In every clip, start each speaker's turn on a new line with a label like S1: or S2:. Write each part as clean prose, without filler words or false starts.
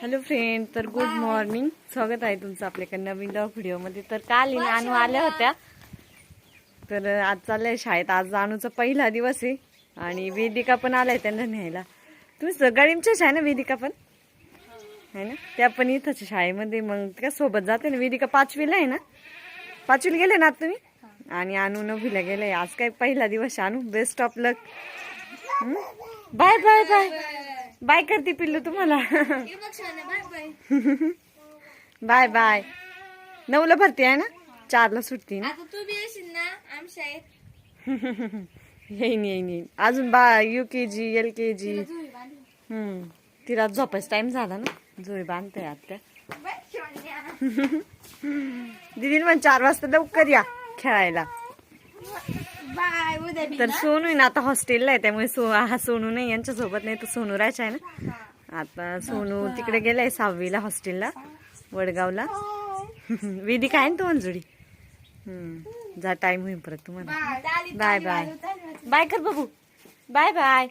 S1: Hello friend, तर good morning. स्वागत आहे तुमचं आपल्या नवीन व्हिडिओमध्ये. तर काल अनु आल्या होत्या, तर आज चाललंय शाळेत. आज अनुचा पहिला दिवस आहे आणि वेदिका पण आलाय त्यांना न्यायला. तुम्ही सगळ्यांच्याच आहे ना, वेदिका पण आहे ना, त्या पण इथंच शाळेमध्ये. मग त्या सोबत जाते ना. वेदिका 5वीला आहे ना, 5वीला गेले ना तुम्ही, आणि अनु 9वीला गेले. आज काय पहिला दिवस. Anu best of luck. Bye bye bye bye करते पिल्लू तुम्हाला. Bye bye. 9ला भरती आहे ना, 4ला सुटती ना.
S2: तू बी येशील ना आमच्या
S1: येईन येईन येईन. अजून UKG LKG. तिला झोपायचा टाइम झाला ना, झोळी बांधते आत्या. दीदी पण 4 वाजता लवकर या खेळायला.
S2: बाय उद्या
S1: तर सोनू आहे ना आता हॉस्टेलला आहे, त्यामुळे सोनू नाही यांच्या सोबत. नाही तर सोनू राहायचा आहे ना. आता सोनू तिकडे गेलाय 6वीला हॉस्टेलला वडगावला. वेदिका आहे ना तो अंजुडी. जा, टाइम होईल परत तुम्हाला. बाय बाय बाय कर बाबू. Bye bye.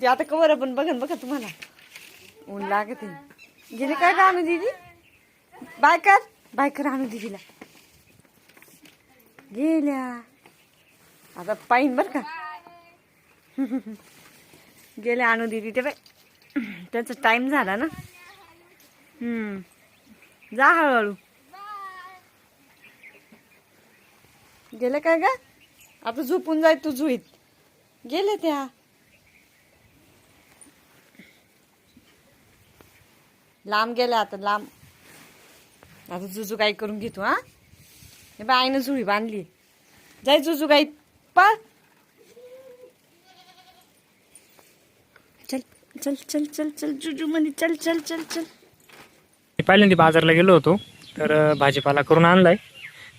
S1: ते आता कवर आपण बघा तुम्हाला ऊन लागत आहे. गेले काय का आणू दीदी. बाय कर आणू दीदीला. गेल्या आता पाहिन बर का. गेले आणू दीदी ते. बाय त्याचा टाइम झाला ना. जा हळूहळू. गेले काय का. आता झोपून जाय तू झुईत. गेले त्या. लांब गेल्या आता लांब. आता जुजू गाई करून घेतो. हा हे बाय आईनं झुळी बांधली. जाय जुजू गाई पळ. चल चल चल चल चल जुजू म्हणे चल चल चल चल.
S3: पहिल्यांदा बाजारला गेलो होतो, तर भाजीपाला करून आणलाय.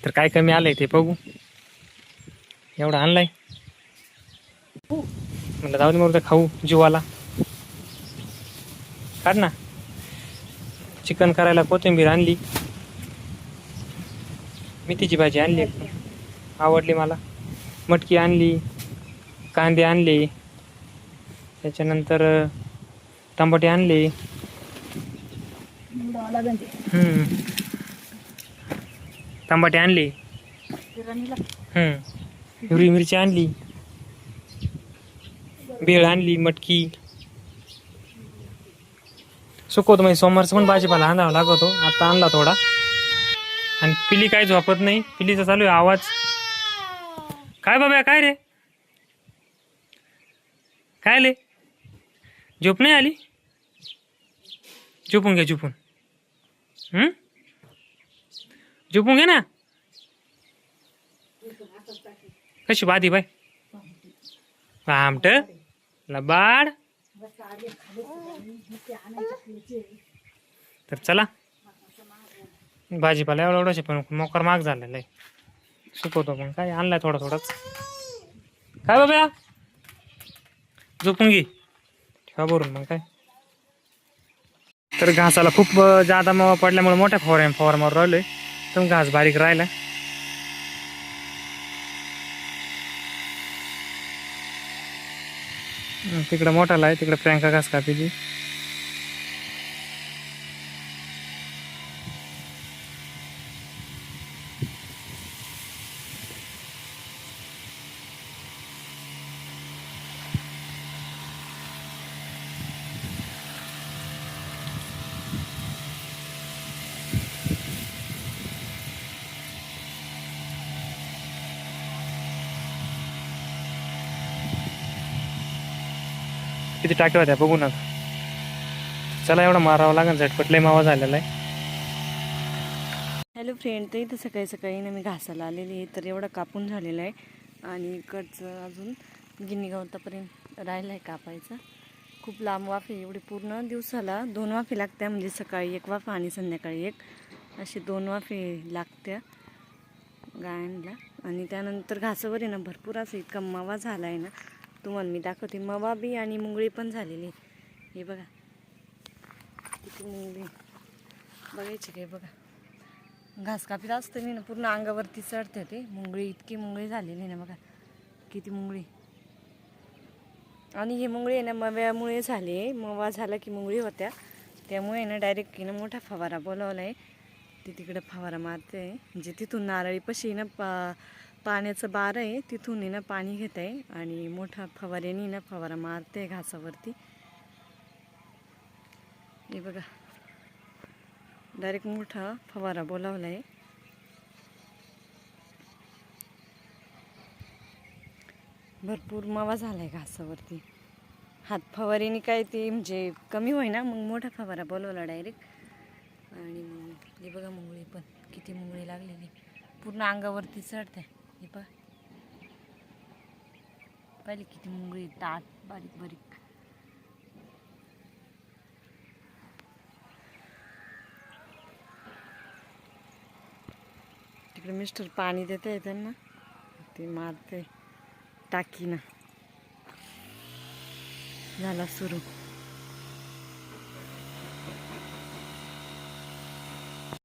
S3: तर काय कमी आलंय ते बघू. एवढा आणलाय म्हणलं जाऊ दे मग खाऊ जीवाला. काढ ना. चिकन करायला कोथिंबीर आणली, मेथीची भाजी आणली, आवडली मला. मटकी आणली, कांदे आणले, त्याच्यानंतर टमाटे आणले. टमाटे आणले, हिरवी मिरची आणली, भेळ आणली, मटकी. सुकवतो म्हणजे सोमवारचं पण भाजीपाला आणावा लागतो. आता आणला थोडा. आणि पिली काय झोपत नाही. पिलीचा चालू आहे आवाज. काय बाबा काय रे, काय ले, झोप नाही आली. झोपून घे झोपून. झोपून घे ना. कशी बाधी बाय आमट लबाड. तर चला भाजीपाला एवढाच पण मोकर माग झालेला आहे. सुकवतो पण काय आणलाय थोडा थोडाच. काय बाबा झोपून घे ठेवा भरून. मग काय तर घासाला खूप जादा मावा पडल्यामुळे मोठ्या फवारमावर राहिलोय. तर घास बारीक राहिला. तिकडं मोठाला आहे, तिकडं प्रियंका घास कापीची. किती टाक्या होत्या बघू ना. चला एवढा मारावा लागेल. झटपट लय मावा झालेला आहे.
S1: हॅलो फ्रेंड, तर इथं सकाळी सकाळी ना मी घासाला आलेली आहे. तर एवढं कापून झालेलं आहे आणि इकडचं अजून गिन्नी गवतापर्यंत राहिलं आहे कापायचं. खूप लांब वाफे. एवढी पूर्ण दिवसाला 2 वाफे लागत्या. म्हणजे सकाळी 1 वाफा आणि संध्याकाळी 1, असे 2 वाफे लागत्या गायांना. आणि त्यानंतर घासावर आहे ना भरपूर असं इतका मावा झाला आहे ना, तुम्हाला मी दाखवते. मवा बी आणि मुंगळी पण झालेली. हे बघा किती मुंगळी बघायची काय. बघा घास कापीत असतं नाही ना, पूर्ण अंगावरती चढते ते मुंगळी. इतकी मुंगळी झालेली ना, बघा किती मुंगळी. आणि हे मुंगळी आहे ना मव्यामुळे झाले. मवा झाला की मुंगळी होत्या. त्यामुळे ना डायरेक्ट ना मोठा फवारा बोलावला आहे. ती तिकडं फवारा मारते आहे. म्हणजे तिथून नारळीपाशी ना पाण्याचं बार आहे, तिथून ना पाणी घेत आहे आणि मोठा फवाऱ्याने ना फवारा मारते घासावरती. हे बघा, डायरेक्ट मोठा फवारा बोलावला आहे. भरपूर मावा झाला आहे घासावरती. हात फवारीने काय ते म्हणजे कमी होईना, मग मोठा फवारा बोलवला डायरेक्ट. आणि मग हे बघा मुंगळी पण किती मुंगळी लागलेली, पूर्ण अंगावरती चढते. हे पहा, पाहिली किती मुंगळी, ताट बारीक बारीक. तिकडे मिस्टर पाणी देत आहे त्यांना, ते मारते टाकीनं. झाला सुरू.